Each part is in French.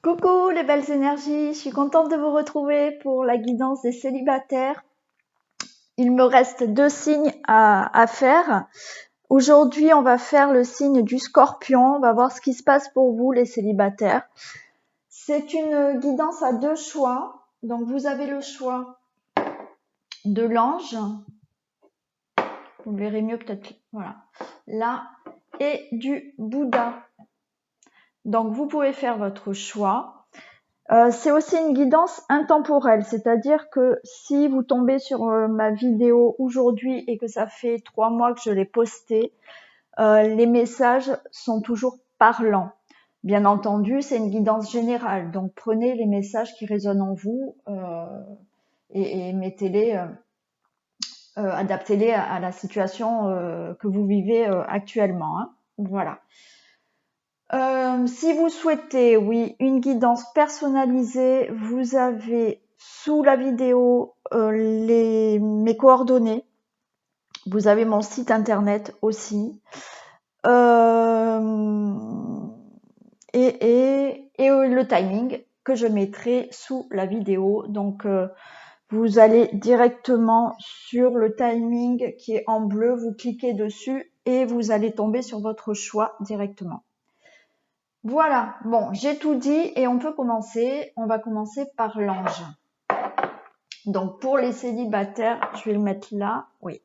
Coucou les belles énergies, je suis contente de vous retrouver pour la guidance des célibataires. Il me reste 2 signes à faire. Aujourd'hui, on va faire le signe du Scorpion. On va voir ce qui se passe pour vous les célibataires. C'est une guidance à 2 choix. Donc vous avez le choix de l'ange. Vous le verrez mieux peut-être, voilà, là, et du Bouddha. Donc vous pouvez faire votre choix. C'est aussi une guidance intemporelle, c'est-à-dire que si vous tombez sur ma vidéo aujourd'hui et que ça fait 3 mois que je l'ai postée, les messages sont toujours parlants. Bien entendu, c'est une guidance générale, donc prenez les messages qui résonnent en vous et mettez-les, adaptez-les à la situation que vous vivez actuellement, hein. Voilà. Si vous souhaitez, oui, une guidance personnalisée, vous avez sous la vidéo mes coordonnées. Vous avez mon site internet aussi. Et le timing que je mettrai sous la vidéo. Donc, vous allez directement sur le timing qui est en bleu, vous cliquez dessus et vous allez tomber sur votre choix directement. Voilà, bon, j'ai tout dit et on peut commencer. On va commencer par l'ange. Donc, pour les célibataires, je vais le mettre là. Oui,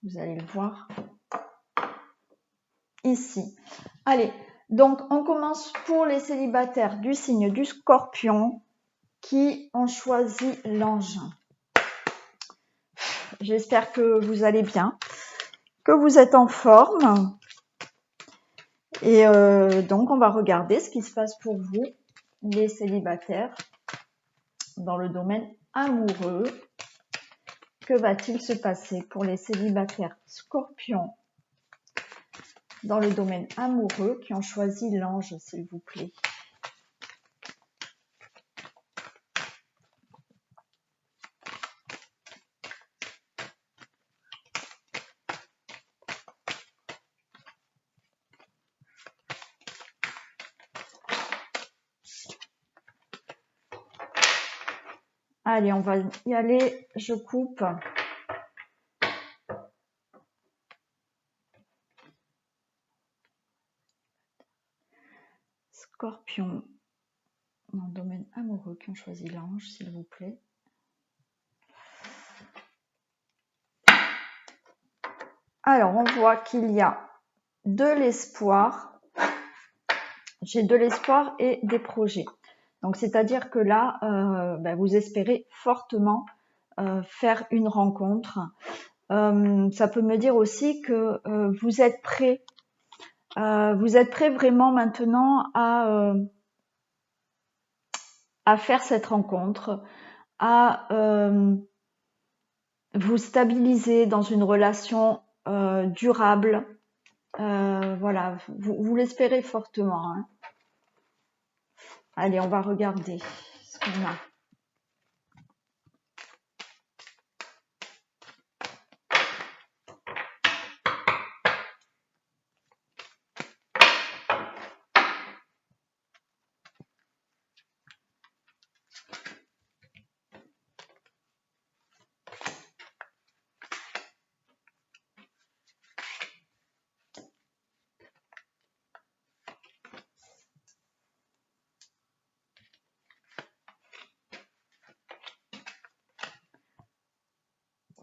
vous allez le voir. Ici. Allez, donc on commence pour les célibataires du signe du Scorpion qui ont choisi l'ange. J'espère que vous allez bien, que vous êtes en forme. Et donc, on va regarder ce qui se passe pour vous, les célibataires, dans le domaine amoureux. Que va-t-il se passer pour les célibataires Scorpions dans le domaine amoureux qui ont choisi l'ange, s'il vous plaît? Allez, on va y aller. Je coupe. Scorpions dans le domaine amoureux qui ont choisi l'ange, s'il vous plaît. Alors, on voit qu'il y a de l'espoir. J'ai de l'espoir et des projets. Donc, c'est-à-dire que là, vous espérez fortement faire une rencontre. Ça peut me dire aussi que vous êtes prêt. Vous êtes prêt vraiment maintenant à faire cette rencontre, à vous stabiliser dans une relation durable. Voilà, vous l'espérez fortement, hein. Allez, on va regarder ce qu'on a.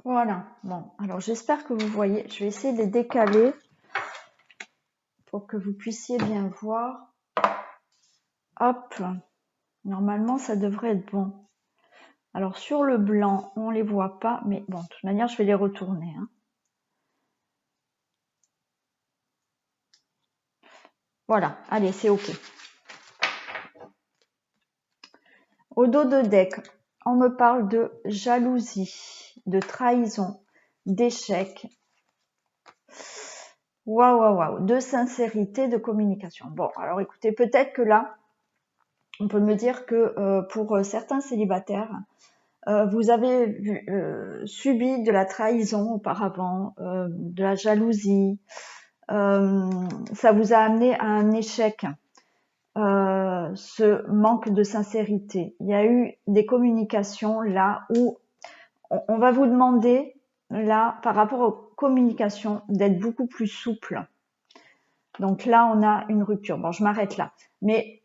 Voilà, bon, alors j'espère que vous voyez, je vais essayer de les décaler pour que vous puissiez bien voir. Hop, normalement ça devrait être bon. Alors sur le blanc, on les voit pas, mais bon, de toute manière je vais les retourner, hein. Voilà, allez, c'est ok. Au dos de deck, on me parle de jalousie, de trahison, d'échec. Waouh, de sincérité, de communication. Bon, alors écoutez, peut-être que là, on peut me dire que pour certains célibataires, vous avez subi de la trahison auparavant, de la jalousie. Ça vous a amené à un échec. ce manque de sincérité. Il y a eu des communications là où on va vous demander là par rapport aux communications d'être beaucoup plus souple. Donc là on a une rupture. Bon, je m'arrête là. Mais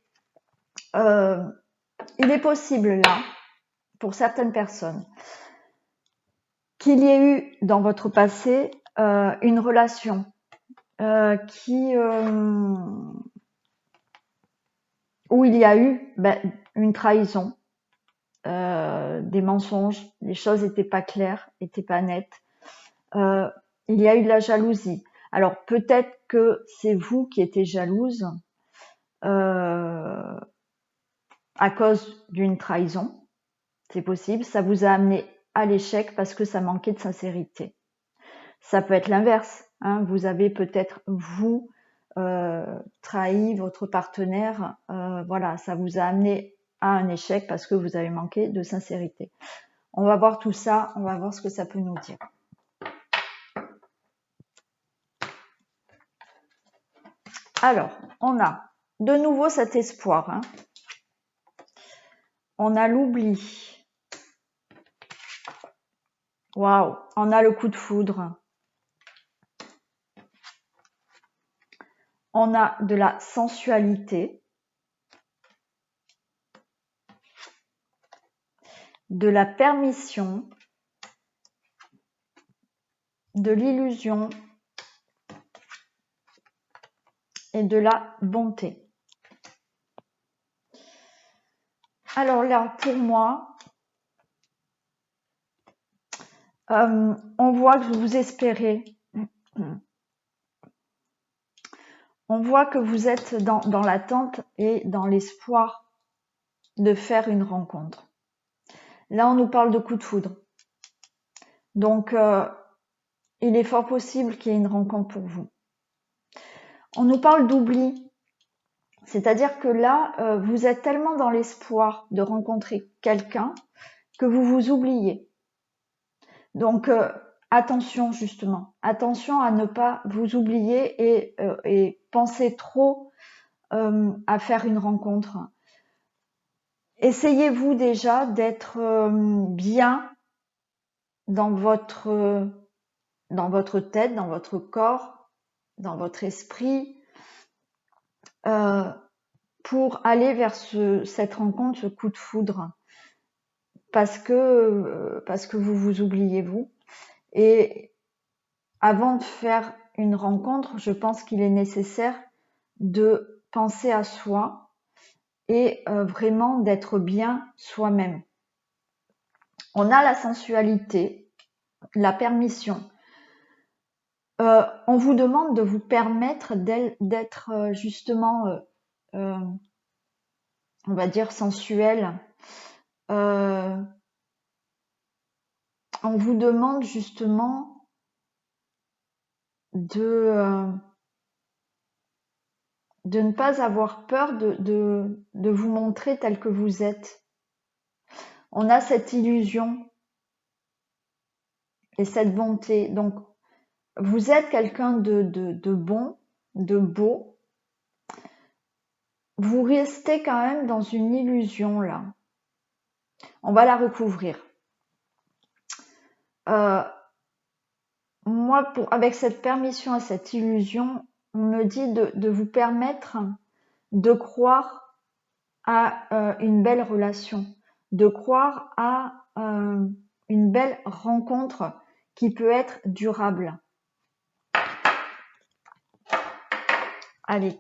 il est possible là, pour certaines personnes, qu'il y ait eu dans votre passé une relation où il y a eu une trahison, des mensonges, les choses n'étaient pas claires, n'étaient pas nettes. Il y a eu de la jalousie. Alors peut-être que c'est vous qui étiez jalouse à cause d'une trahison. C'est possible. Ça vous a amené à l'échec parce que ça manquait de sincérité. Ça peut être l'inverse. Hein. Vous avez peut-être, vous, trahi votre partenaire. Voilà, ça vous a amené à un échec parce que vous avez manqué de sincérité. On va voir tout ça. On va voir ce que ça peut nous dire. Alors, on a de nouveau cet espoir. Hein. On a l'oubli. Waouh, on a le coup de foudre. On a de la sensualité, de la permission, de l'illusion et de la bonté. Alors là, pour moi, on voit que vous espérez. On voit que vous êtes dans l'attente et dans l'espoir de faire une rencontre. Là, on nous parle de coup de foudre. Donc, il est fort possible qu'il y ait une rencontre pour vous. On nous parle d'oubli. C'est-à-dire que là, vous êtes tellement dans l'espoir de rencontrer quelqu'un que vous vous oubliez. Donc, attention justement. Attention à ne pas vous oublier et penser trop à faire une rencontre. Essayez-vous déjà d'être bien dans votre tête, dans votre corps, dans votre esprit, pour aller vers cette rencontre, ce coup de foudre, parce que vous vous oubliez vous. Et avant de faire une rencontre, je pense qu'il est nécessaire de penser à soi et vraiment d'être bien soi-même. On a la sensualité, la permission. On vous demande de vous permettre d'être justement, on va dire, sensuel. On vous demande justement de ne pas avoir peur de vous montrer tel que vous êtes. On a cette illusion et cette bonté. Donc, vous êtes quelqu'un de bon, de beau. Vous restez quand même dans une illusion là. On va la recouvrir. Moi, avec cette permission et cette illusion, on me dit de vous permettre de croire à une belle relation, de croire à une belle rencontre qui peut être durable. Allez,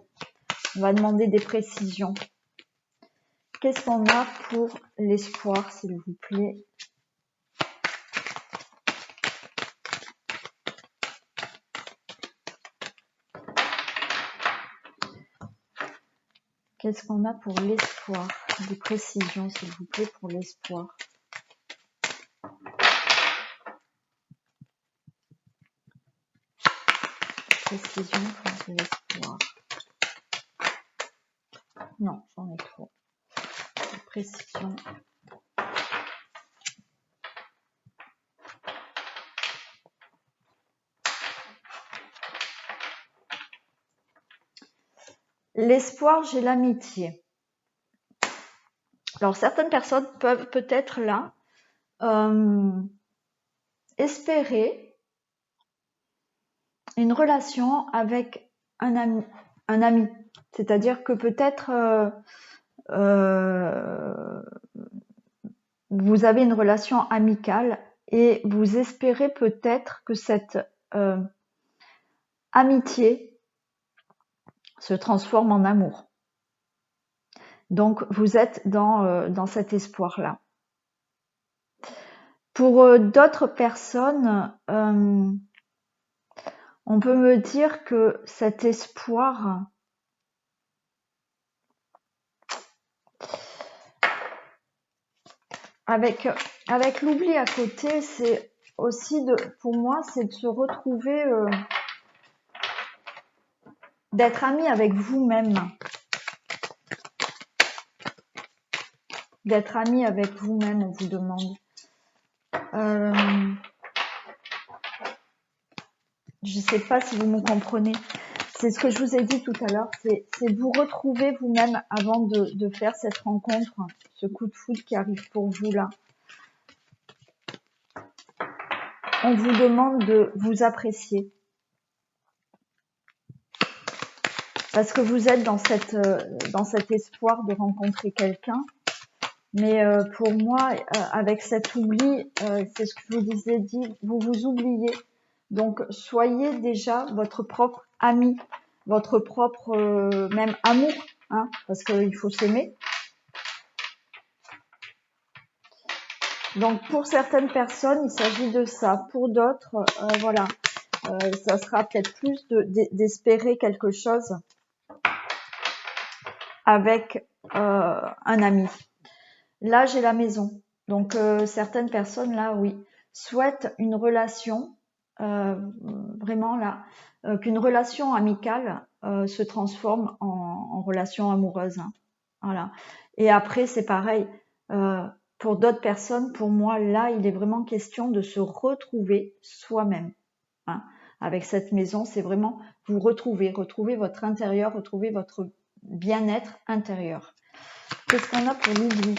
on va demander des précisions. Qu'est-ce qu'on a pour l'espoir, s'il vous plaît? Qu'est-ce qu'on a pour l'espoir? Des précisions, s'il vous plaît, pour l'espoir. Précision pour l'espoir. Non, j'en ai trop. Précision. l'espoir, j'ai l'amitié. Alors, certaines personnes peuvent peut-être là espérer une relation avec un ami. C'est-à-dire que peut-être vous avez une relation amicale et vous espérez peut-être que cette amitié se transforme en amour. Donc, vous êtes dans cet espoir-là. Pour d'autres personnes, on peut me dire que cet espoir avec l'oubli à côté, c'est aussi pour moi, c'est de se retrouver, d'être ami avec vous-même. D'être ami avec vous-même, on vous demande. Je ne sais pas si vous me comprenez. C'est ce que je vous ai dit tout à l'heure, c'est de vous retrouver vous-même avant de faire cette rencontre, ce coup de foudre qui arrive pour vous là. On vous demande de vous apprécier. Parce que vous êtes dans cet espoir de rencontrer quelqu'un. Mais pour moi, avec cet oubli, c'est ce que je vous ai dit, vous vous oubliez. Donc, soyez déjà votre propre ami, votre propre même amour, hein, parce qu'il faut s'aimer. Donc, pour certaines personnes, il s'agit de ça. Pour d'autres, voilà, ça sera peut-être plus d'espérer quelque chose avec un ami. Là, j'ai la maison. Donc, certaines personnes, là, oui, souhaitent une relation, vraiment là, qu'une relation amicale se transforme en relation amoureuse. Hein. Voilà. Et après, c'est pareil. Pour d'autres personnes, pour moi, là, il est vraiment question de se retrouver soi-même. Hein. Avec cette maison, c'est vraiment vous retrouver votre intérieur, retrouver votre bien-être intérieur. Qu'est-ce qu'on a pour l'oubli ?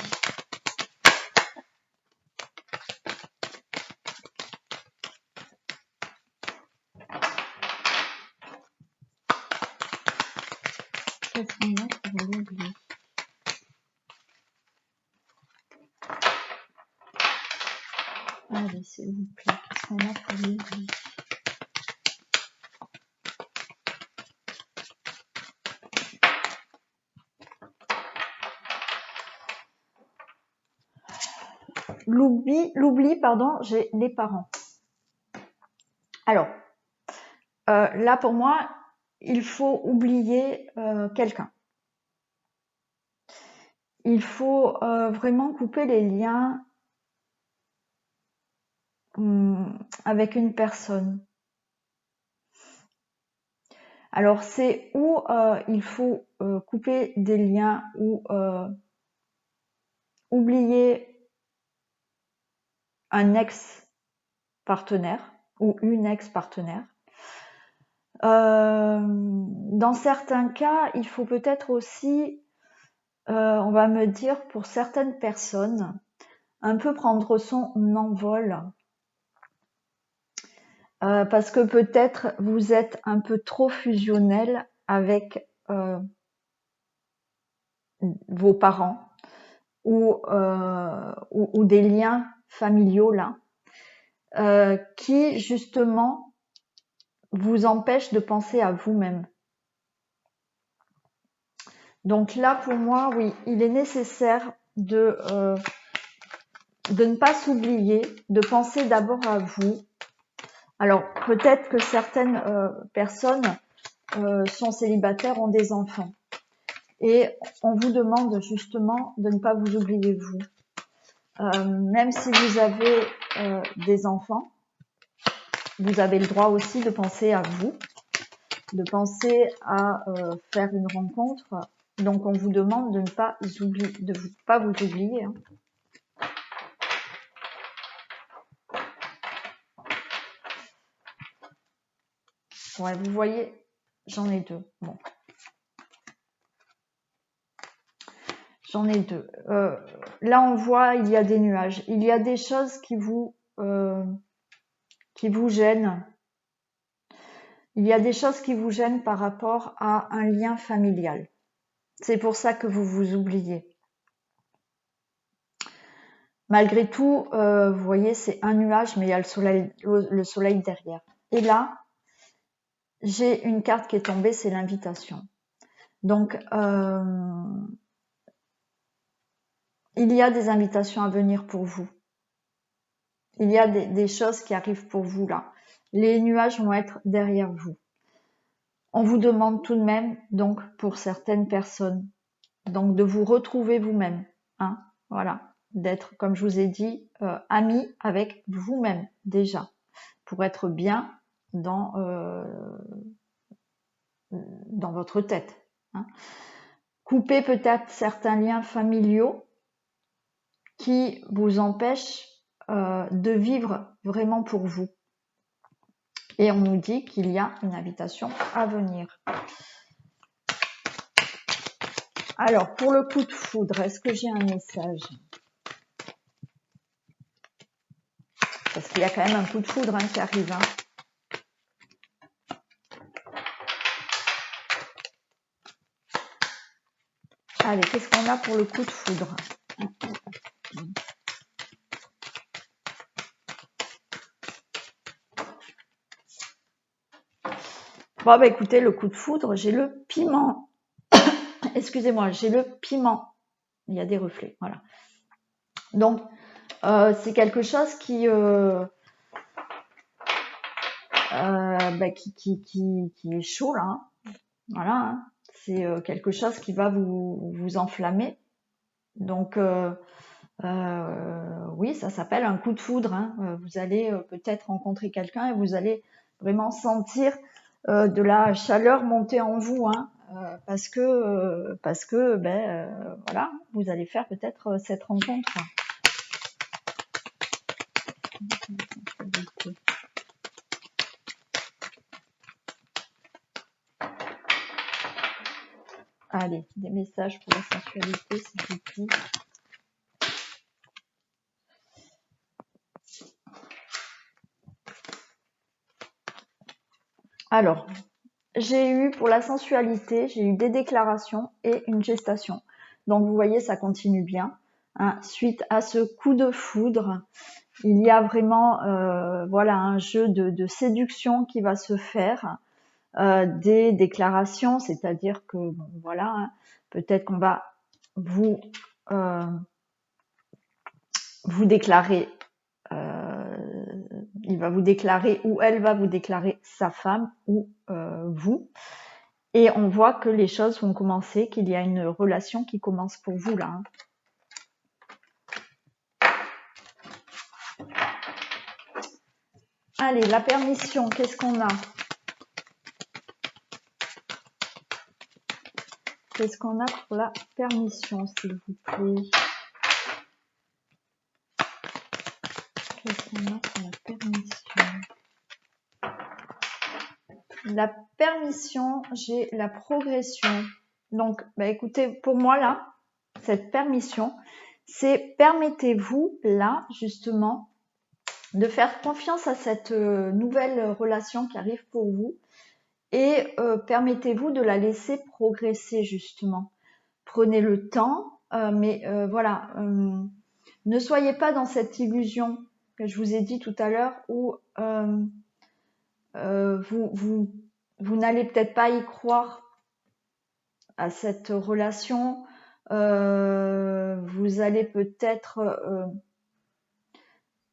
Qu'est-ce qu'on a pour l'oubli ? Allez, s'il vous plaît, qu'est-ce qu'on a pour l'oubli ? L'oubli, pardon, j'ai les parents. Alors, là pour moi, il faut oublier quelqu'un. Il faut vraiment couper les liens avec une personne. Alors, c'est où il faut couper des liens ou oublier un ex-partenaire ou une ex-partenaire. Dans certains cas, il faut peut-être aussi, on va me dire, pour certaines personnes, un peu prendre son envol. Parce que peut-être vous êtes un peu trop fusionnel avec vos parents ou des liens familiaux là, qui justement vous empêchent de penser à vous-même. Donc là, pour moi, oui, il est nécessaire de ne pas s'oublier, de penser d'abord à vous. Alors, peut-être que certaines personnes sont célibataires, ont des enfants. Et on vous demande justement de ne pas vous oublier vous. Même si vous avez des enfants, vous avez le droit aussi de penser à vous, de penser à faire une rencontre. Donc, on vous demande de ne pas vous oublier. Hein. Ouais, vous voyez, j'en ai deux. Bon. J'en ai deux. Là, on voit, il y a des nuages. Il y a des choses qui vous gênent. Il y a des choses qui vous gênent par rapport à un lien familial. C'est pour ça que vous vous oubliez. Malgré tout, vous voyez, c'est un nuage, mais il y a le soleil derrière. Et là, j'ai une carte qui est tombée, c'est l'invitation. Donc, il y a des invitations à venir pour vous. Il y a des choses qui arrivent pour vous là. Les nuages vont être derrière vous. On vous demande tout de même, donc, pour certaines personnes, donc de vous retrouver vous-même. Hein, voilà. D'être, comme je vous ai dit, ami avec vous-même déjà, pour être bien dans votre tête. Hein. Couper peut-être certains liens familiaux qui vous empêchent de vivre vraiment pour vous. Et on nous dit qu'il y a une invitation à venir. Alors, pour le coup de foudre, est-ce que j'ai un message ? Parce qu'il y a quand même un coup de foudre hein, qui arrive. Hein. Allez, qu'est-ce qu'on a pour le coup de foudre ? Bon, bah écoutez, le coup de foudre, j'ai le piment. Excusez-moi, j'ai le piment. Il y a des reflets, voilà. Donc, c'est quelque chose qui est chaud, là. Hein. Voilà, hein. C'est quelque chose qui va vous enflammer. Donc, oui, ça s'appelle un coup de foudre. Hein. Vous allez peut-être rencontrer quelqu'un et vous allez vraiment sentir de la chaleur monter en vous, hein, parce que voilà, vous allez faire peut-être cette rencontre. Allez, des messages pour la sensualité, s'il vous plaît. Alors, j'ai eu pour la sensualité, j'ai eu des déclarations et une gestation. Donc vous voyez, ça continue bien. Hein. Suite à ce coup de foudre, il y a vraiment voilà un jeu de séduction qui va se faire, des déclarations, c'est-à-dire que bon, voilà, hein, peut-être qu'on va vous déclarer. Il va vous déclarer ou elle va vous déclarer sa femme ou vous. Et on voit que les choses vont commencer, qu'il y a une relation qui commence pour vous là. Hein. Allez, la permission, qu'est-ce qu'on a ? Qu'est-ce qu'on a pour la permission, s'il vous plaît ? Qu'est-ce qu'on a pour la permission ? La permission, j'ai la progression. Donc, bah écoutez, pour moi là, cette permission, c'est permettez-vous là, justement, de faire confiance à cette nouvelle relation qui arrive pour vous et permettez-vous de la laisser progresser, justement. Prenez le temps, mais voilà, ne soyez pas dans cette illusion que je vous ai dit tout à l'heure où vous n'allez peut-être pas y croire à cette relation. Vous allez peut-être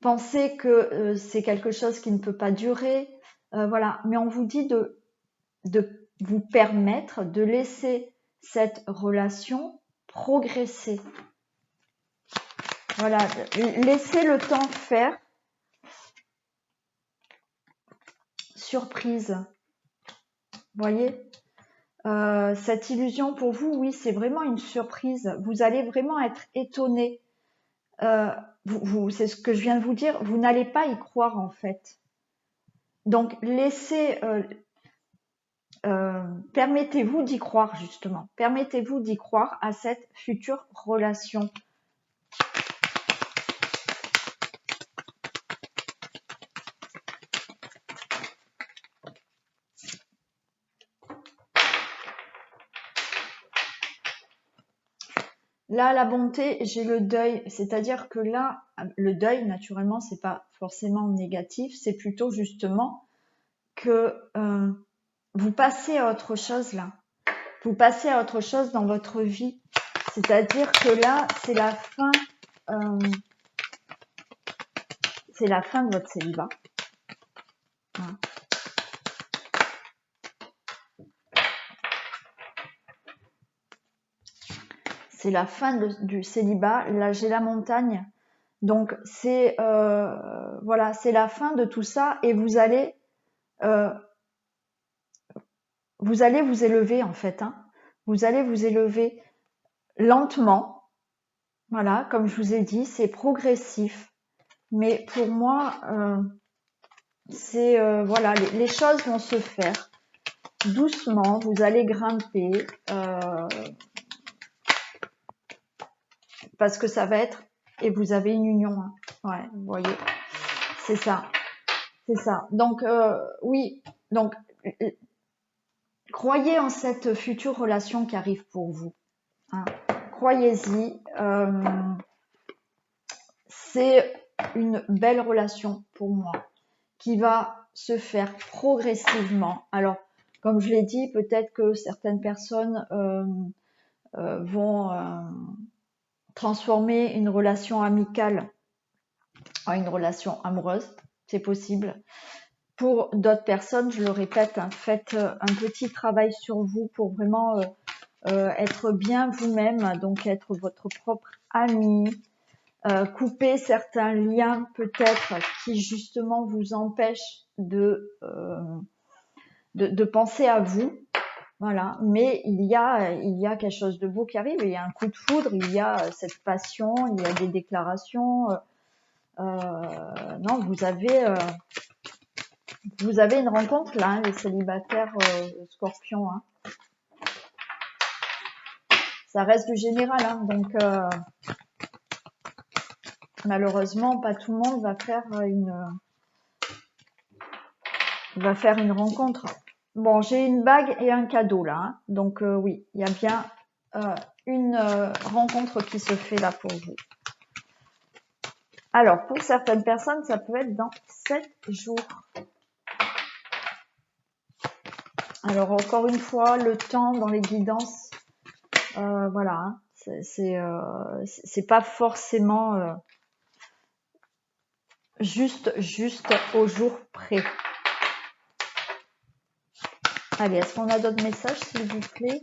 penser que c'est quelque chose qui ne peut pas durer. Voilà, mais on vous dit de vous permettre de laisser cette relation progresser. Voilà, laissez le temps faire. Surprise. Voyez, cette illusion pour vous, oui, c'est vraiment une surprise. Vous allez vraiment être étonné. C'est ce que je viens de vous dire. Vous n'allez pas y croire en fait. Donc laissez permettez-vous d'y croire justement. Permettez-vous d'y croire à cette future relation. Là, la bonté, j'ai le deuil, c'est-à-dire que là, le deuil, naturellement, c'est pas forcément négatif, c'est plutôt justement que vous passez à autre chose là. Vous passez à autre chose dans votre vie. C'est-à-dire que là, c'est la fin de votre célibat. Hein. C'est la fin du célibat. Là, j'ai la montagne. Donc, c'est voilà, c'est la fin de tout ça et vous allez vous élever en fait. Hein. Vous allez vous élever lentement. Voilà, comme je vous ai dit, c'est progressif. Mais pour moi, c'est voilà, les choses vont se faire doucement. Vous allez grimper parce que ça va être et vous avez une union. Hein. Ouais, vous voyez, c'est ça, c'est ça. Donc oui, donc croyez en cette future relation qui arrive pour vous. Hein. Croyez-y. C'est une belle relation pour moi qui va se faire progressivement. Alors, comme je l'ai dit, peut-être que certaines personnes vont transformer une relation amicale en une relation amoureuse. C'est possible. Pour d'autres personnes, je le répète, hein, faites un petit travail sur vous pour vraiment être bien vous-même, donc être votre propre ami, couper certains liens peut-être qui justement vous empêchent de penser à vous. Voilà, mais il y a quelque chose de beau qui arrive, il y a un coup de foudre, il y a cette passion, il y a des déclarations. Non, vous avez une rencontre là, hein, les célibataires scorpions. Hein. Ça reste du général, hein, donc malheureusement, pas tout le monde va faire une rencontre. Bon, j'ai une bague et un cadeau là, hein, donc oui, il y a bien une rencontre qui se fait là pour vous. Alors, pour certaines personnes, ça peut être dans 7 jours. Alors, encore une fois, le temps dans les guidances, voilà, hein, c'est pas forcément juste au jour près. Allez, est-ce qu'on a d'autres messages, s'il vous plaît?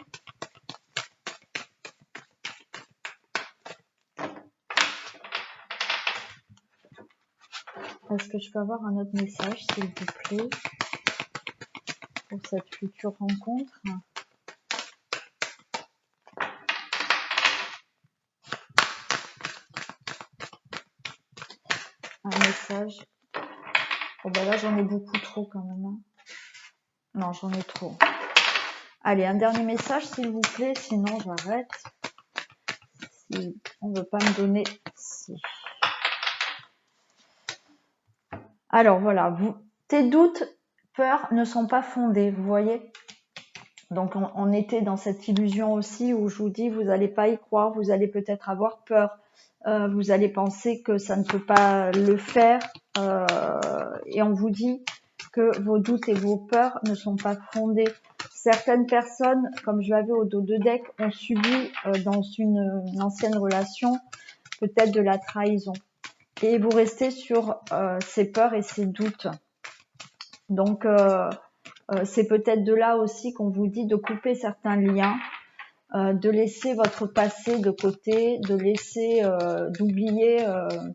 Est-ce que je peux avoir un autre message, s'il vous plaît, pour cette future rencontre? Un message. Oh ben là, j'en ai beaucoup trop quand même. Hein. Non, j'en ai trop. Allez, un dernier message, s'il vous plaît, sinon j'arrête. Si on ne veut pas me donner... Si. Alors voilà, tes doutes, peurs ne sont pas fondés, vous voyez. Donc on était dans cette illusion aussi où je vous dis, vous n'allez pas y croire, vous allez peut-être avoir peur, vous allez penser que ça ne peut pas le faire, et on vous dit que vos doutes et vos peurs ne sont pas fondés. Certaines personnes, comme je l'avais au dos de deck, ont subi dans une ancienne relation peut-être de la trahison. Et vous restez sur ces peurs et ces doutes. Donc, c'est peut-être de là aussi qu'on vous dit de couper certains liens, de laisser votre passé de côté, de laisser, d'oublier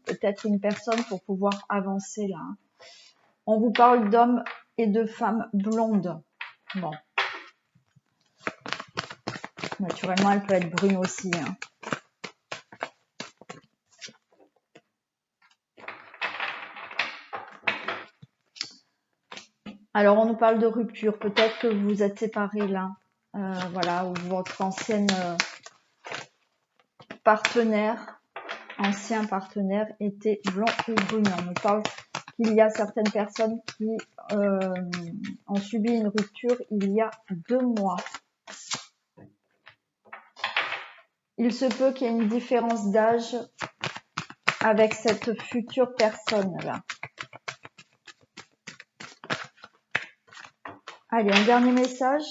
peut-être une personne pour pouvoir avancer là. On vous parle d'hommes et de femmes blondes. Bon. Naturellement, elle peut être brune aussi. Hein. Alors, on nous parle de rupture. Peut-être que vous êtes séparés là. Voilà, ou votre ancien partenaire était blond ou bruni. On nous parle qu'il y a certaines personnes qui ont subi une rupture il y a 2 mois. Il se peut qu'il y ait une différence d'âge avec cette future personne-là. Allez, un dernier message.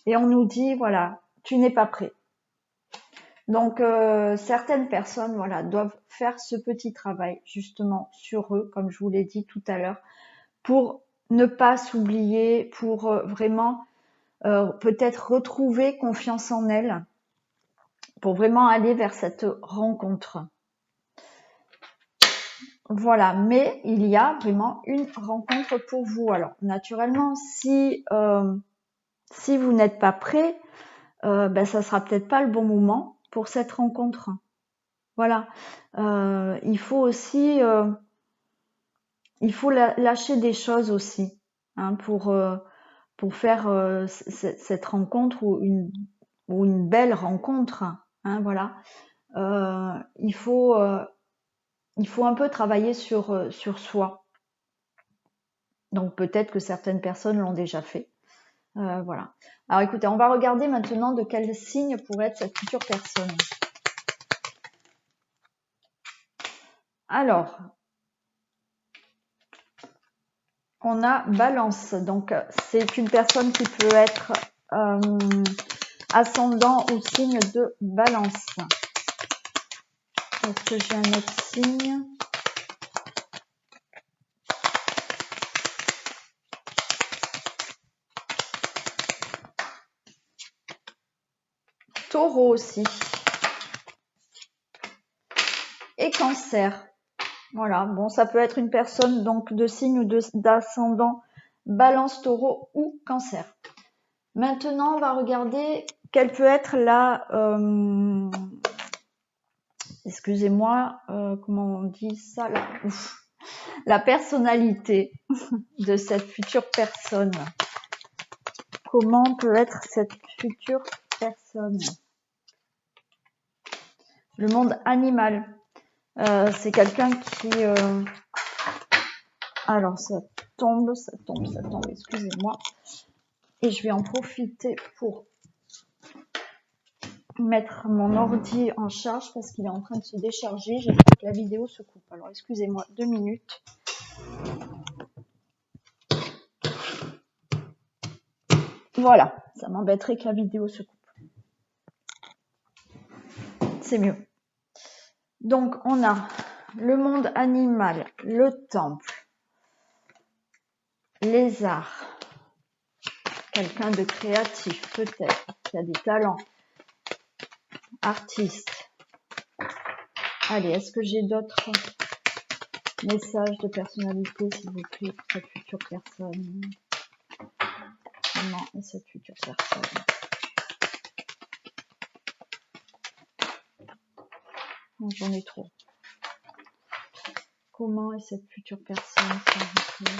Et on nous dit, voilà, tu n'es pas prêt. Donc, certaines personnes, voilà, doivent faire ce petit travail, justement, sur eux, comme je vous l'ai dit tout à l'heure, pour ne pas s'oublier, pour vraiment peut-être retrouver confiance en elles, pour vraiment aller vers cette rencontre. Voilà, mais il y a vraiment une rencontre pour vous. Alors, naturellement, si vous n'êtes pas prêt, ça sera peut-être pas le bon moment pour cette rencontre. Voilà, il faut aussi, il faut lâcher des choses aussi, hein, pour faire cette rencontre ou une belle rencontre, hein, voilà. Il faut un peu travailler sur soi. Donc peut-être que certaines personnes l'ont déjà fait. Voilà. Alors écoutez, on va regarder maintenant de quel signe pourrait être cette future personne. Alors, on a Balance. Donc c'est une personne qui peut être ascendant ou signe de Balance. Est-ce que j'ai un autre signe ? Taureau aussi. Et Cancer. Voilà, bon, ça peut être une personne donc de signe ou d'ascendant Balance, Taureau ou Cancer. Maintenant, on va regarder quelle peut être la excusez-moi, comment on dit ça là, la personnalité de cette future personne. Comment peut être cette future personne? Le monde animal. C'est quelqu'un qui... Alors, ça tombe, excusez-moi. Et je vais en profiter pour mettre mon ordi en charge parce qu'il est en train de se décharger. J'ai peur que la vidéo se coupe. Alors, excusez-moi, 2 minutes. Voilà, ça m'embêterait que la vidéo se coupe. C'est mieux. Donc, on a le monde animal, le temple, les arts, quelqu'un de créatif peut-être, qui a des talents, artiste. Allez, est-ce que j'ai d'autres messages de personnalité, s'il vous plaît, pour cette future personne? Comment est cette future personne? Oh, j'en ai trop. Comment est cette future personne, s'il vous plaît?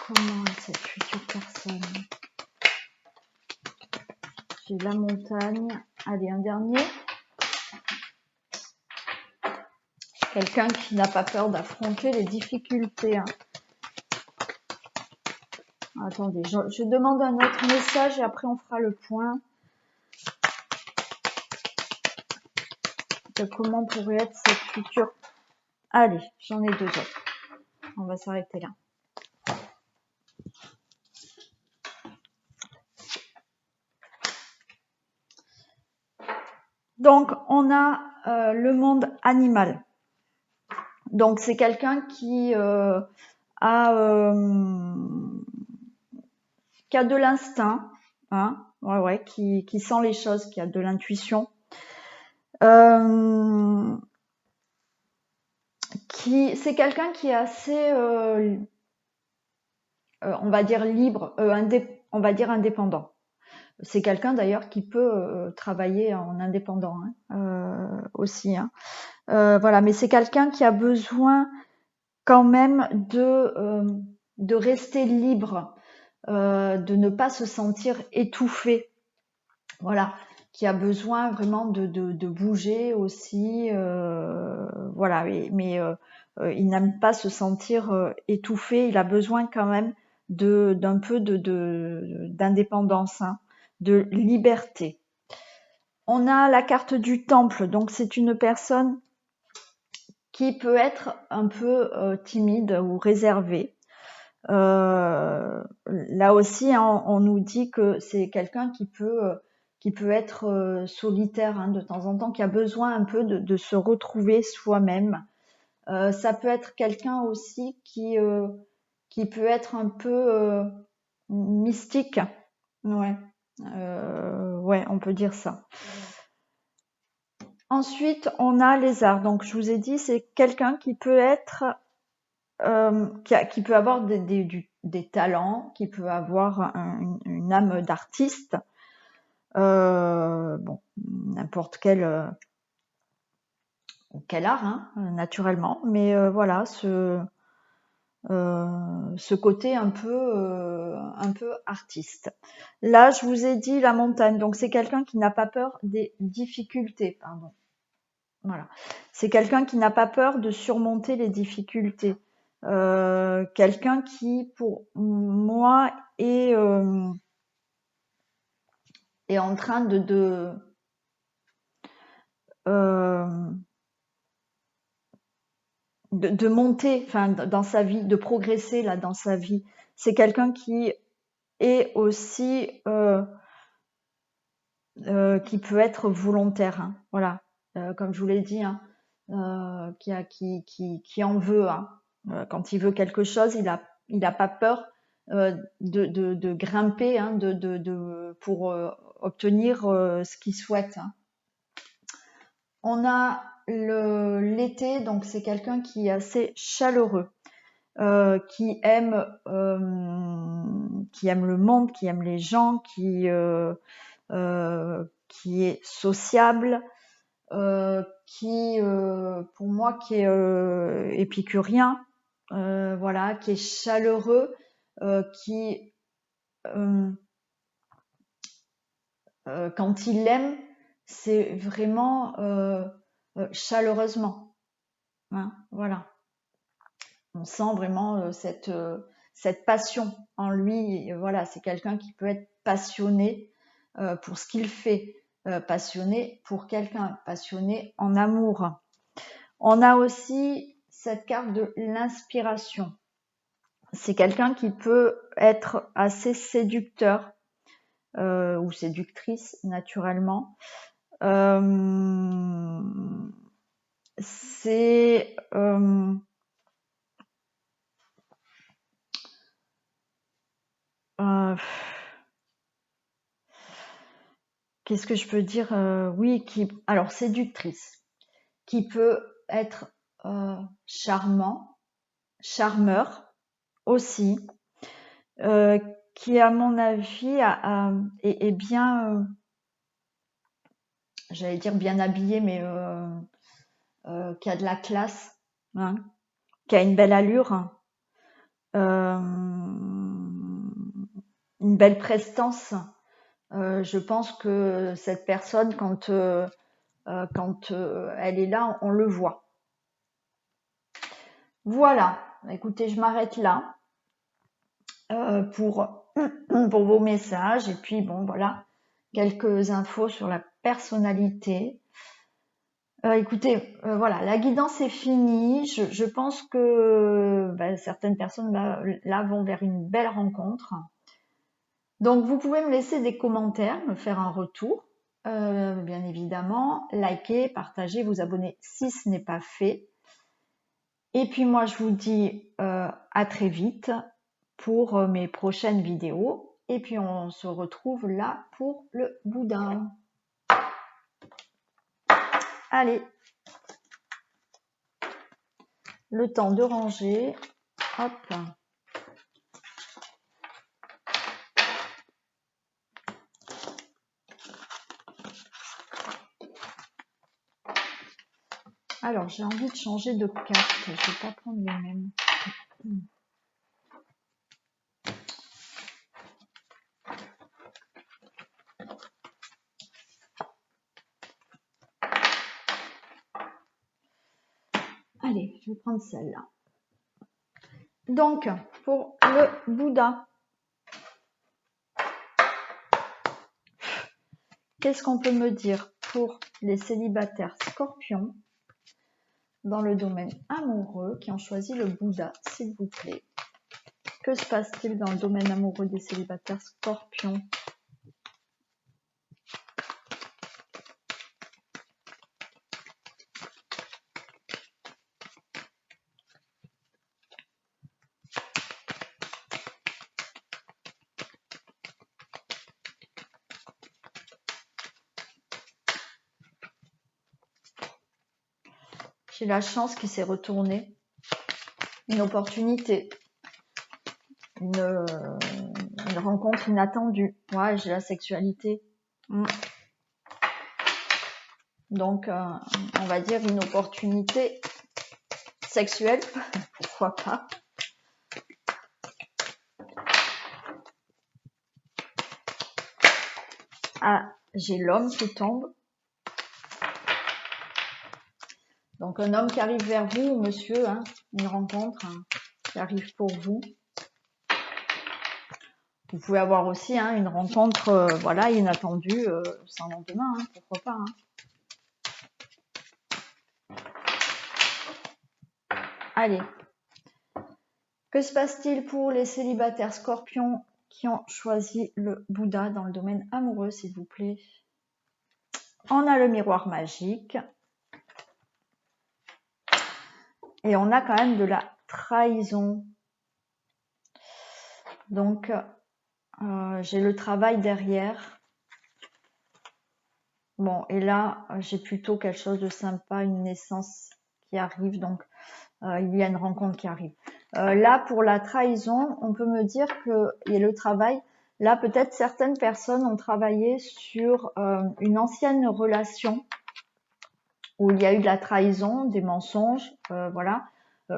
Comment est cette future personne? J'ai la montagne. Allez, un dernier. Quelqu'un qui n'a pas peur d'affronter les difficultés. Hein. Attendez, je demande un autre message et après on fera le point. De comment pourrait être cette future... Allez, j'en ai 2 autres. On va s'arrêter là. Donc, on a le monde animal. Donc, c'est quelqu'un qui a de l'instinct, hein, qui sent les choses, qui a de l'intuition, c'est quelqu'un qui est assez on va dire libre, on va dire indépendant. C'est quelqu'un d'ailleurs qui peut travailler en indépendant aussi. Hein. Voilà, mais c'est quelqu'un qui a besoin quand même de rester libre, de ne pas se sentir étouffé. Voilà, qui a besoin vraiment de bouger aussi. Voilà, mais il n'aime pas se sentir étouffé. Il a besoin quand même d'un peu d'indépendance, hein, de liberté. On a la carte du temple, donc c'est une personne qui peut être un peu timide ou réservée. Là aussi, hein, on nous dit que c'est quelqu'un qui peut être solitaire hein, de temps en temps, qui a besoin un peu de se retrouver soi-même. Ça peut être quelqu'un aussi qui peut être un peu mystique. Ouais. Ouais, on peut dire ça. Ensuite, on a les arts. Donc, je vous ai dit, c'est quelqu'un qui peut être, qui peut avoir des talents, qui peut avoir une âme d'artiste. Bon, n'importe quel art, hein, naturellement. Mais voilà, ce côté un peu artiste. Là, je vous ai dit la montagne. Donc, c'est quelqu'un qui n'a pas peur des difficultés. Pardon. Voilà. C'est quelqu'un qui n'a pas peur de surmonter les difficultés. Quelqu'un qui, pour moi, est en train de monter, enfin, dans sa vie, de progresser là dans sa vie. C'est quelqu'un qui est aussi qui peut être volontaire. Hein, voilà, comme je vous l'ai dit, hein, qui en veut. Hein. Quand il veut quelque chose, il a pas peur de grimper hein, pour obtenir ce qu'il souhaite. Hein. On a l'été, donc c'est quelqu'un qui est assez chaleureux, qui aime le monde, qui aime les gens, qui est sociable, qui pour moi qui est épicurien, voilà, qui est chaleureux, qui quand il aime, c'est vraiment chaleureusement. Hein, voilà. On sent vraiment cette passion en lui. Et voilà, c'est quelqu'un qui peut être passionné pour ce qu'il fait, passionné pour quelqu'un, passionné en amour. On a aussi cette carte de l'inspiration. C'est quelqu'un qui peut être assez séducteur ou séductrice naturellement. C'est qu'est-ce que je peux dire oui, alors séductrice, qui peut être charmeur aussi, qui à mon avis est bien, j'allais dire bien habillé, mais qui a de la classe, hein, qui a une belle allure, une belle prestance. Je pense que cette personne, quand elle est là, on le voit. Voilà, écoutez, je m'arrête là pour vos messages. Et puis, bon, voilà, quelques infos sur la personnalité. Écoutez, voilà, la guidance est finie. Je pense que certaines personnes là vont vers une belle rencontre. Donc, vous pouvez me laisser des commentaires, me faire un retour. Bien évidemment, likez, partagez, vous abonner si ce n'est pas fait. Et puis moi, je vous dis à très vite pour mes prochaines vidéos. Et puis on se retrouve là pour le boudin. Allez, le temps de ranger. Hop. Alors, j'ai envie de changer de carte. Je vais pas prendre les mêmes. Allez, je vais prendre celle-là. Donc, pour le Bouddha, qu'est-ce qu'on peut me dire pour les célibataires scorpions dans le domaine amoureux qui ont choisi le Bouddha, s'il vous plaît? Que se passe-t-il dans le domaine amoureux des célibataires scorpions? J'ai la chance qu'il s'est retourné. Une opportunité. Une rencontre inattendue. Ouais, j'ai la sexualité. Donc, on va dire une opportunité sexuelle. Pourquoi pas? Ah, j'ai l'homme qui tombe. Donc, un homme qui arrive vers vous, monsieur, hein, une rencontre qui arrive pour vous. Vous pouvez avoir aussi une rencontre voilà, inattendue, sans lendemain, pourquoi pas. Allez. Que se passe-t-il pour les célibataires scorpions qui ont choisi le Bouddha dans le domaine amoureux, s'il vous plaît? On a le miroir magique. Et on a quand même de la trahison. Donc, j'ai le travail derrière. Bon, et là, j'ai plutôt quelque chose de sympa, une naissance qui arrive. Donc, il y a une rencontre qui arrive. Là, pour la trahison, on peut me dire qu'il y a le travail. Là, peut-être certaines personnes ont travaillé sur une ancienne relation où il y a eu de la trahison, des mensonges, voilà.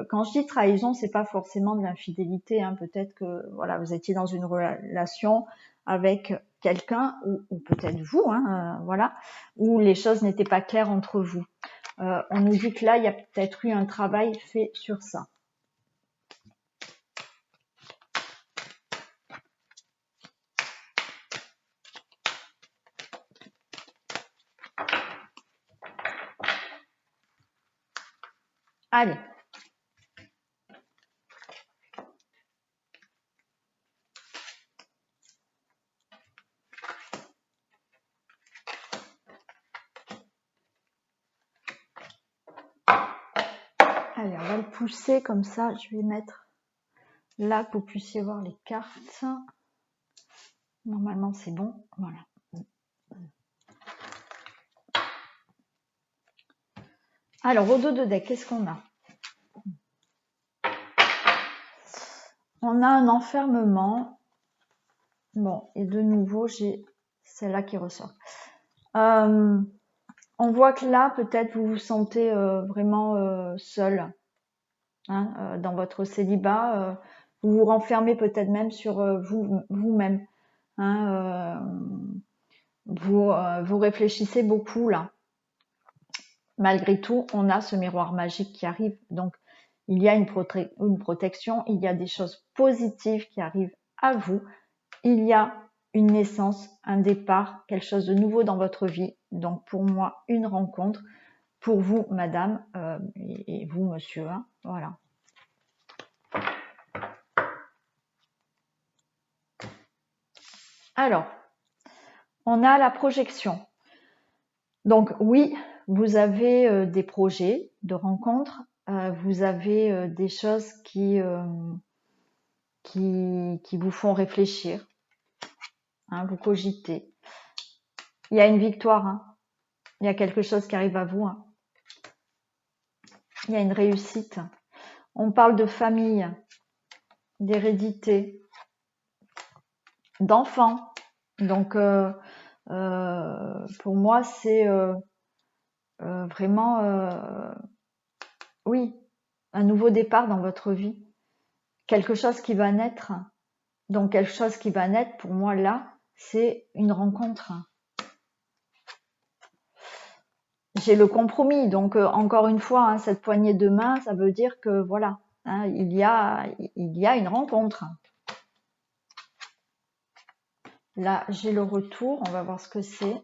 Quand je dis trahison, c'est pas forcément de l'infidélité. Peut-être que voilà, vous étiez dans une relation avec quelqu'un ou peut-être vous, voilà, où les choses n'étaient pas claires entre vous. On nous dit que là, il y a peut-être eu un travail fait sur ça. Allez. Allez, on va le pousser comme ça. Je vais mettre là que vous puissiez voir les cartes. Normalement, c'est bon. Voilà. Alors, au dos de deck, qu'est-ce qu'on a? On a un enfermement. Bon, et de nouveau, j'ai celle-là qui ressort. On voit que là, peut-être, vous vous sentez vraiment seul dans votre célibat. Vous vous renfermez peut-être même sur vous-même. Vous réfléchissez beaucoup là. Malgré tout, on a ce miroir magique qui arrive. Donc, il y a une protection, il y a des choses positives qui arrivent à vous. Il y a une naissance, un départ, quelque chose de nouveau dans votre vie. Donc, pour moi, une rencontre. Pour vous, madame, et vous, monsieur. Voilà. Alors, on a la projection. Donc, oui, vous avez des projets de rencontres. Vous avez des choses qui vous font réfléchir. Vous cogitez. Il y a une victoire. Il y a quelque chose qui arrive à vous. Il y a une réussite. On parle de famille, d'hérédité, d'enfants. Donc, pour moi, c'est vraiment, oui, un nouveau départ dans votre vie. Quelque chose qui va naître. Donc, quelque chose qui va naître, pour moi, là, c'est une rencontre. J'ai le compromis. Donc, encore une fois, hein, cette poignée de main, ça veut dire que, voilà, hein, il y a une rencontre. Là, j'ai le retour. On va voir ce que c'est.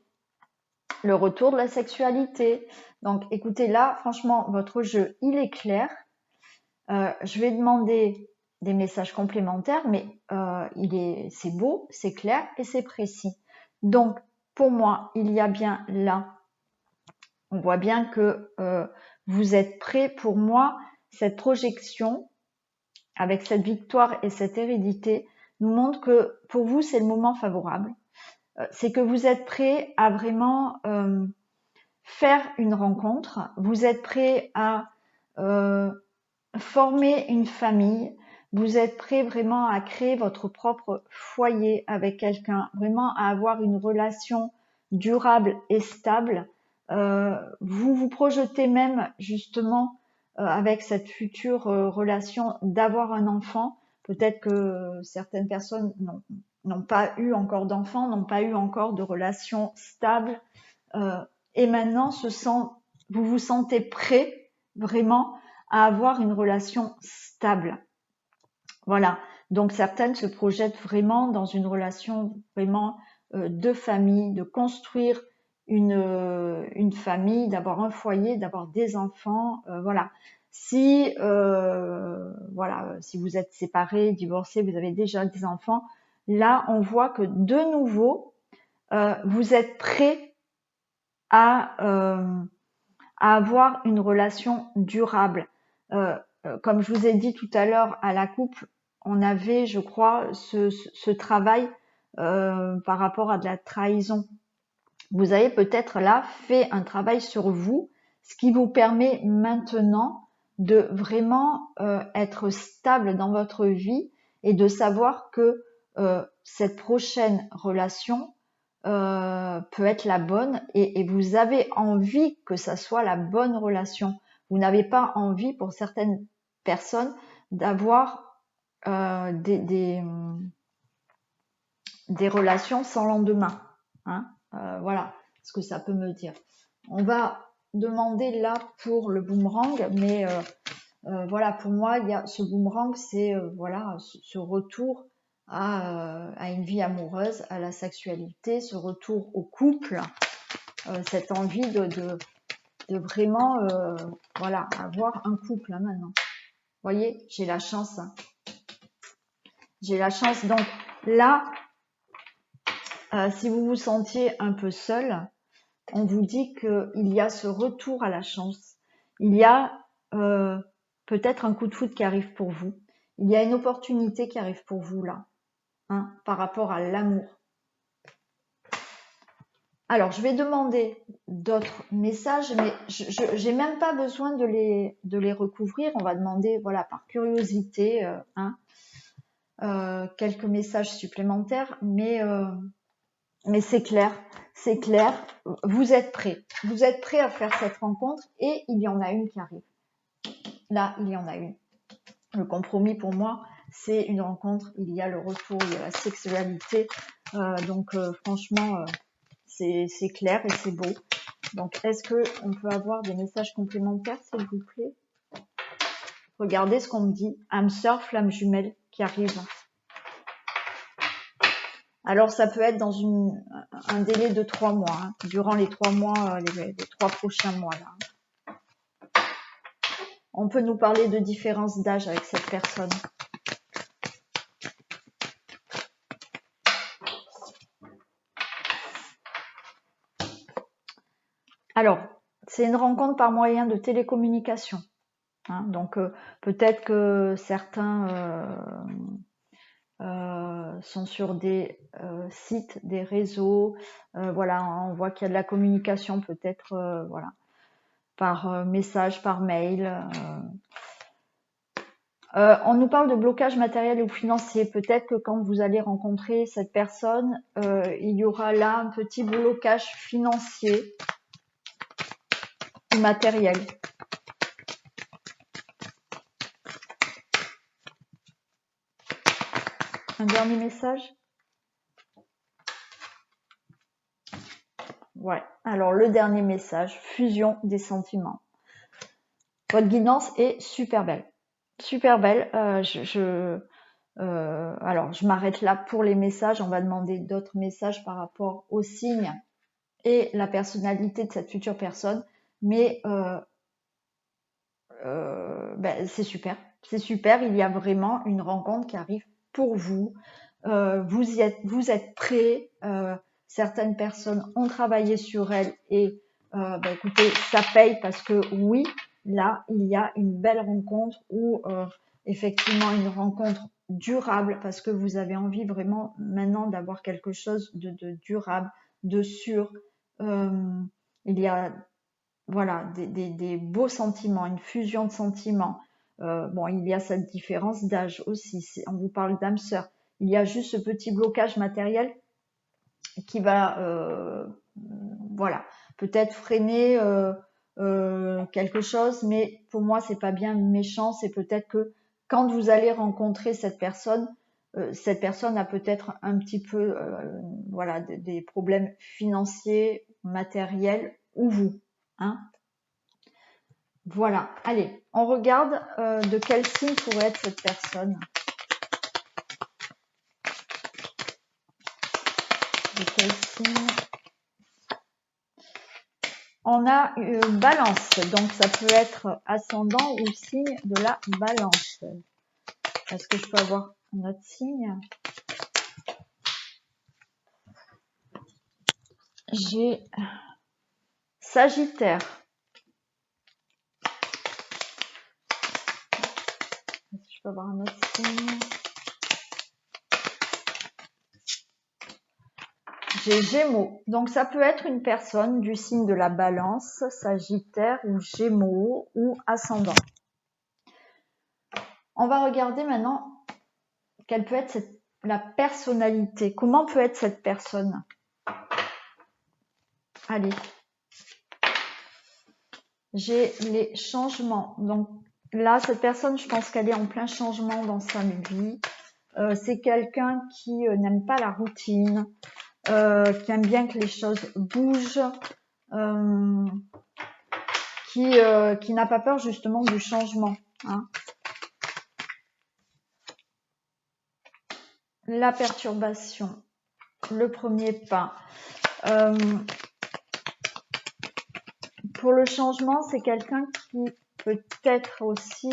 Le retour de la sexualité. Donc, écoutez, là, franchement, votre jeu, il est clair. Je vais demander des messages complémentaires, mais c'est beau, c'est clair et c'est précis. Donc, pour moi, il y a bien là, on voit bien que vous êtes prêts. Pour moi, cette projection, avec cette victoire et cette hérédité, nous montre que pour vous, c'est le moment favorable. C'est que vous êtes prêts à vraiment faire une rencontre. Vous êtes prêts à former une famille. Vous êtes prêts vraiment à créer votre propre foyer avec quelqu'un, vraiment à avoir une relation durable et stable. Vous vous projetez même justement avec cette future relation d'avoir un enfant. Peut-être que certaines personnes n'ont pas eu encore d'enfants, n'ont pas eu encore de relation stable. Et maintenant, vous vous sentez prêt vraiment à avoir une relation stable. Voilà. Donc certaines se projettent vraiment dans une relation vraiment de famille, de construire une famille, d'avoir un foyer, d'avoir des enfants. Voilà. Si si vous êtes séparés, divorcés, vous avez déjà des enfants, là on voit que de nouveau vous êtes prêts à avoir une relation durable. Comme je vous ai dit tout à l'heure, à la coupe, on avait, je crois, ce travail par rapport à de la trahison. Vous avez peut-être là fait un travail sur vous, ce qui vous permet maintenant de vraiment être stable dans votre vie et de savoir que cette prochaine relation peut être la bonne et vous avez envie que ça soit la bonne relation. Vous n'avez pas envie, pour certaines personnes, d'avoir des relations sans lendemain. Hein, voilà ce que ça peut me dire. On va demander là pour le boomerang, mais voilà, pour moi, il y a ce boomerang, c'est voilà ce retour à une vie amoureuse, à la sexualité, ce retour au couple, cette envie de vraiment voilà, avoir un couple hein, maintenant. Vous voyez, j'ai la chance. Hein. J'ai la chance. Donc là, si vous vous sentiez un peu seul, on vous dit qu'il y a ce retour à la chance. Il y a peut-être un coup de foudre qui arrive pour vous. Il y a une opportunité qui arrive pour vous là, hein, par rapport à l'amour. Alors, je vais demander d'autres messages, mais je n'ai même pas besoin de les recouvrir. On va demander, voilà, par curiosité, quelques messages supplémentaires, mais c'est clair, c'est clair. Vous êtes prêts à faire cette rencontre et il y en a une qui arrive. Là, il y en a une. Le compromis pour moi, c'est une rencontre. Il y a le retour, il y a la sexualité. Donc, franchement, c'est clair et c'est beau. Donc, est-ce qu'on peut avoir des messages complémentaires, s'il vous plaît? Regardez ce qu'on me dit. Âme sœur, flamme jumelle qui arrive. Alors, ça peut être dans un délai de 3 mois, hein, durant les 3 mois, les 3 prochains mois. Là. On peut nous parler de différence d'âge avec cette personne. Alors, c'est une rencontre par moyen de télécommunication. Hein, donc, peut-être que certains sont sur des sites, des réseaux. Voilà, on voit qu'il y a de la communication peut-être voilà, par message, par mail. On nous parle de blocage matériel ou financier. Peut-être que quand vous allez rencontrer cette personne, il y aura là un petit blocage financier. du matériel. Un dernier message? Ouais. Alors, le dernier message, fusion des sentiments. Votre guidance est super belle. Super belle. Alors, je m'arrête là pour les messages. On va demander d'autres messages par rapport aux signes et la personnalité de cette future personne. Mais c'est super. C'est super. Il y a vraiment une rencontre qui arrive pour vous. Vous êtes prêts. Certaines personnes ont travaillé sur elles et écoutez, ça paye parce que oui, là, il y a une belle rencontre ou effectivement une rencontre durable parce que vous avez envie vraiment maintenant d'avoir quelque chose de durable, de sûr. Il y a voilà des beaux sentiments, une fusion de sentiments. Il y a cette différence d'âge aussi. On vous parle d'âme sœur. Il y a juste ce petit blocage matériel qui va, voilà, peut-être freiner quelque chose, mais pour moi c'est pas bien méchant. C'est peut-être que quand vous allez rencontrer cette personne a peut-être un petit peu, voilà, des problèmes financiers, matériels ou vous, hein. Voilà, allez, on regarde de quel signe pourrait être cette personne. De quel signe? On a balance, donc ça peut être ascendant ou signe de la balance. Est-ce que je peux avoir un autre signe? J'ai Sagittaire. Est-ce que je peux avoir un autre signe? J'ai Gémeaux. Donc ça peut être une personne du signe de la balance, Sagittaire ou Gémeaux ou ascendant. On va regarder maintenant quelle peut être la personnalité. Comment peut être cette personne? Allez. J'ai les changements. Donc là, cette personne, je pense qu'elle est en plein changement dans sa vie. C'est quelqu'un qui n'aime pas la routine, qui aime bien que les choses bougent, qui n'a pas peur justement du changement, hein. La perturbation, le premier pas. Pour le changement, c'est quelqu'un qui peut être aussi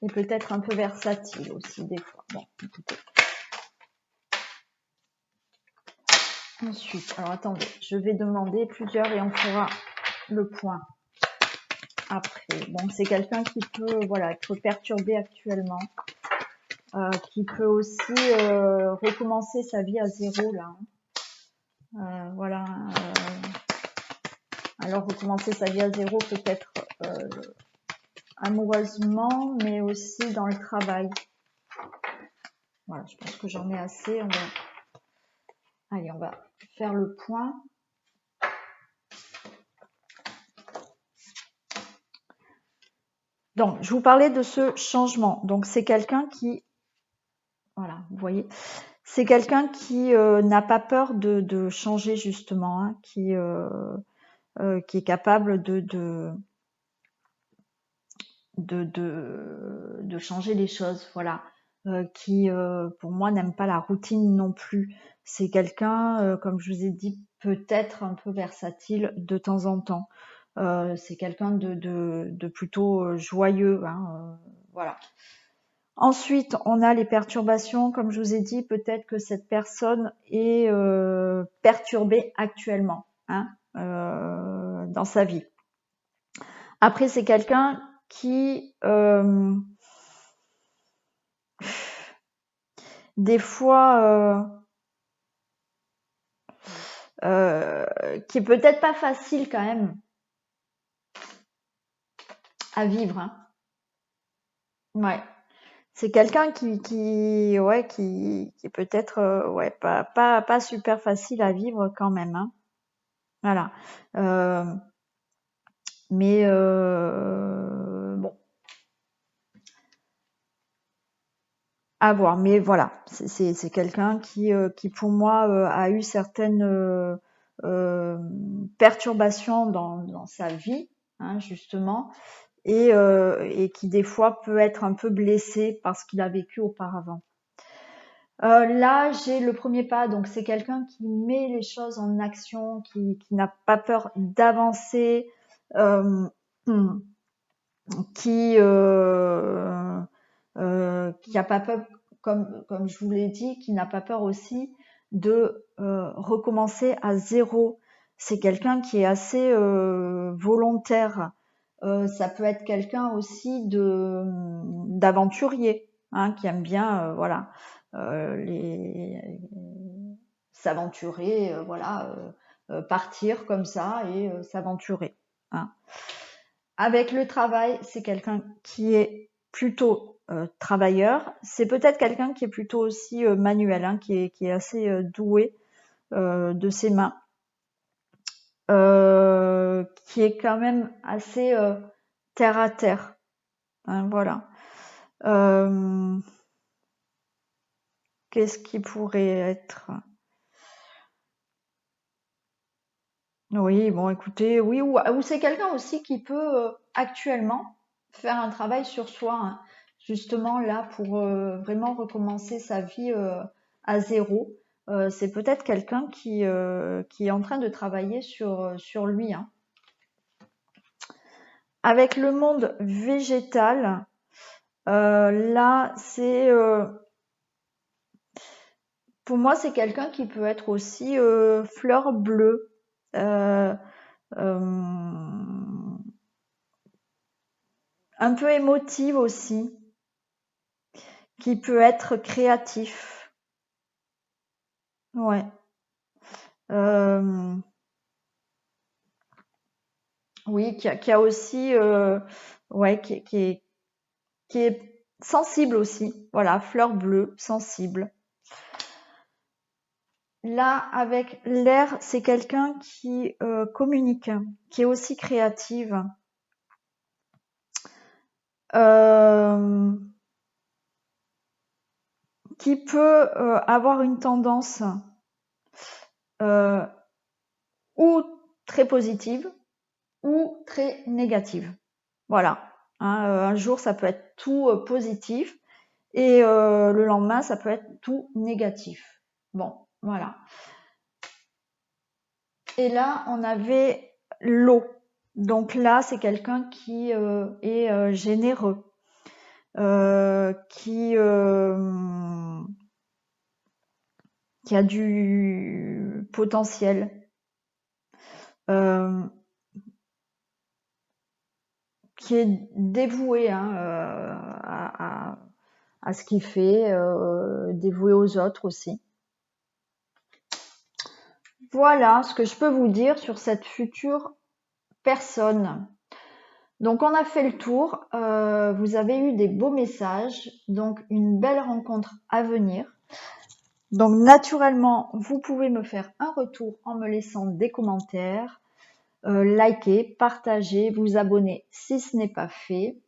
et peut-être un peu versatile aussi des fois. Bon, écoutez. Ensuite, alors attendez, je vais demander plusieurs et on fera le point après. Bon, c'est quelqu'un qui peut, voilà, être perturbé actuellement, qui peut aussi recommencer sa vie à zéro là. Voilà. Alors recommencer sa vie à zéro peut-être amoureusement, mais aussi dans le travail. Voilà, je pense que j'en ai assez. Allez, on va faire le point. Donc, je vous parlais de ce changement. Donc, c'est quelqu'un qui, voilà, vous voyez, c'est quelqu'un qui n'a pas peur de changer justement, hein, qui est capable de changer les choses, voilà, qui pour moi n'aime pas la routine non plus. C'est quelqu'un, comme je vous ai dit, peut-être un peu versatile de temps en temps. C'est quelqu'un de plutôt joyeux, hein, voilà. Ensuite, on a les perturbations, comme je vous ai dit, peut-être que cette personne est perturbée actuellement, hein, dans sa vie. Après, c'est quelqu'un qui des fois qui est peut-être pas facile quand même à vivre, hein. Ouais, C'est quelqu'un ouais, qui peut être ouais, pas super facile à vivre quand même, hein. Voilà. Mais bon, à voir. Mais voilà, c'est quelqu'un qui pour moi a eu certaines euh, perturbations dans sa vie, hein, justement, et qui des fois peut être un peu blessé par ce qu'il a vécu auparavant. Là, j'ai le premier pas, donc c'est quelqu'un qui met les choses en action, qui n'a pas peur d'avancer, euh, qui a pas peur, comme je vous l'ai dit, qui n'a pas peur aussi de recommencer à zéro. C'est quelqu'un qui est assez volontaire. Ça peut être quelqu'un aussi d'aventurier, hein, qui aime bien, voilà, s'aventurer, voilà, partir comme ça et s'aventurer, hein. Avec le travail, c'est quelqu'un qui est plutôt travailleur. C'est peut-être quelqu'un qui est plutôt aussi manuel, hein, qui est assez doué de ses mains, qui est quand même assez terre à terre, hein, voilà. Qu'est-ce qui pourrait être? Oui, bon, écoutez, oui, ou c'est quelqu'un aussi qui peut actuellement faire un travail sur soi, hein, justement là pour vraiment recommencer sa vie à zéro. C'est peut-être quelqu'un qui est en train de travailler sur lui, hein. Avec le monde végétal, là, pour moi, c'est quelqu'un qui peut être aussi fleur bleue. Euh, euh, un peu émotive aussi, qui peut être créatif. Ouais. Euh, oui, qui a aussi, ouais, qui est sensible aussi. Voilà, fleur bleue, sensible. Là, avec l'air, c'est quelqu'un qui communique, qui est aussi créative. Euh, qui peut avoir une tendance euh, ou très positive ou très négative. Voilà. Hein, un jour, ça peut être tout positif et le lendemain, ça peut être tout négatif. Bon, voilà. Et là, on avait l'eau. Donc là, c'est quelqu'un qui est généreux, qui a du potentiel, euh, qui est dévoué, hein, à ce qu'il fait, dévoué aux autres aussi. Voilà ce que je peux vous dire sur cette future personne. Donc on a fait le tour, vous avez eu des beaux messages, donc une belle rencontre à venir. Donc naturellement, vous pouvez me faire un retour en me laissant des commentaires, liker, partager, vous abonner si ce n'est pas fait.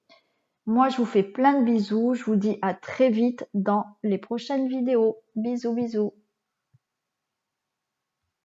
Moi, je vous fais plein de bisous, je vous dis à très vite dans les prochaines vidéos. Bisous, bisous.